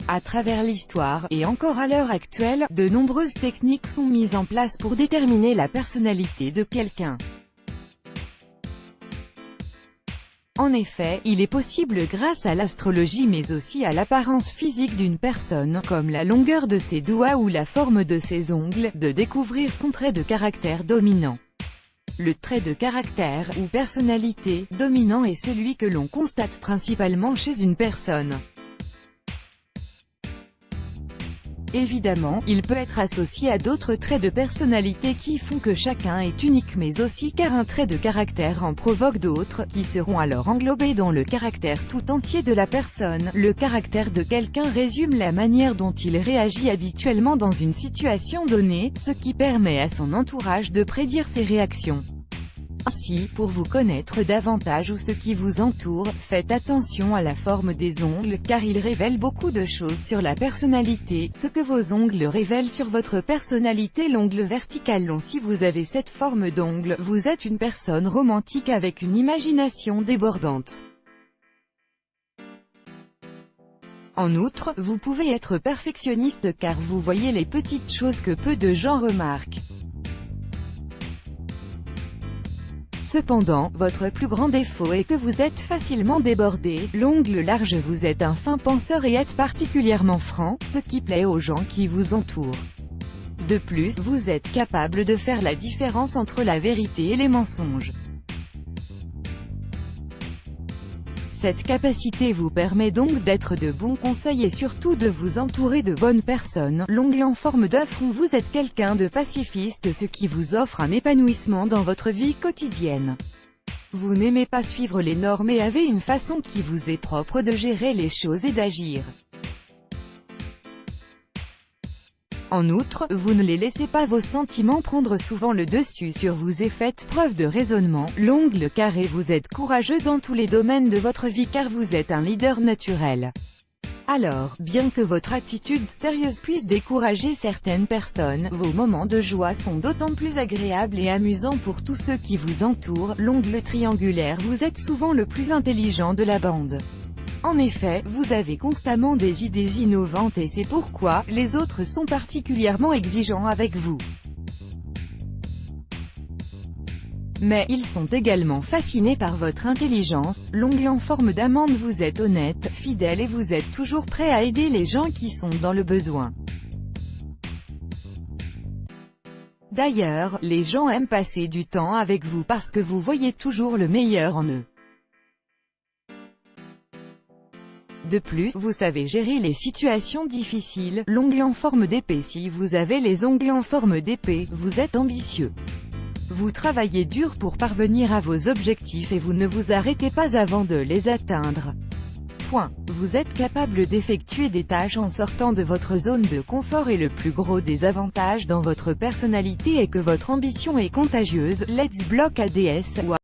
À travers l'histoire, et encore à l'heure actuelle, de nombreuses techniques sont mises en place pour déterminer la personnalité de quelqu'un. En effet, il est possible grâce à l'astrologie mais aussi à l'apparence physique d'une personne, comme la longueur de ses doigts ou la forme de ses ongles, de découvrir son trait de caractère dominant. Le trait de caractère, ou personnalité, dominant est celui que l'on constate principalement chez une personne. Évidemment, il peut être associé à d'autres traits de personnalité qui font que chacun est unique mais aussi car un trait de caractère en provoque d'autres, qui seront alors englobés dans le caractère tout entier de la personne. Le caractère de quelqu'un résume la manière dont il réagit habituellement dans une situation donnée, ce qui permet à son entourage de prédire ses réactions. Ainsi, pour vous connaître davantage ou ce qui vous entoure, faites attention à la forme des ongles, car ils révèlent beaucoup de choses sur la personnalité. Ce que vos ongles révèlent sur votre personnalité. L'ongle vertical long. Si vous avez cette forme d'ongle, vous êtes une personne romantique avec une imagination débordante. En outre, vous pouvez être perfectionniste car vous voyez les petites choses que peu de gens remarquent. Cependant, votre plus grand défaut est que vous êtes facilement débordé. L'ongle large. Vous êtes un fin penseur et êtes particulièrement franc, ce qui plaît aux gens qui vous entourent. De plus, vous êtes capable de faire la différence entre la vérité et les mensonges. Cette capacité vous permet donc d'être de bons conseils et surtout de vous entourer de bonnes personnes. L'ongle en forme d'œuf. Vous êtes quelqu'un de pacifiste, ce qui vous offre un épanouissement dans votre vie quotidienne. Vous n'aimez pas suivre les normes et avez une façon qui vous est propre de gérer les choses et d'agir. En outre, vous ne les laissez pas vos sentiments prendre souvent le dessus sur vous et faites preuve de raisonnement. L'ongle carré. Vous êtes courageux dans tous les domaines de votre vie car vous êtes un leader naturel. Alors, bien que votre attitude sérieuse puisse décourager certaines personnes, vos moments de joie sont d'autant plus agréables et amusants pour tous ceux qui vous entourent. L'ongle triangulaire. Vous êtes souvent le plus intelligent de la bande. En effet, vous avez constamment des idées innovantes et c'est pourquoi les autres sont particulièrement exigeants avec vous. Mais ils sont également fascinés par votre intelligence. L'ongle en forme d'amande. Vous êtes honnête, fidèle et vous êtes toujours prêt à aider les gens qui sont dans le besoin. D'ailleurs, les gens aiment passer du temps avec vous parce que vous voyez toujours le meilleur en eux. De plus, vous savez gérer les situations difficiles. L'ongle en forme d'épée. Si vous avez les ongles en forme d'épée, vous êtes ambitieux. Vous travaillez dur pour parvenir à vos objectifs et vous ne vous arrêtez pas avant de les atteindre. Point. Vous êtes capable d'effectuer des tâches en sortant de votre zone de confort et le plus gros des avantages dans votre personnalité est que votre ambition est contagieuse. Let's block ADS.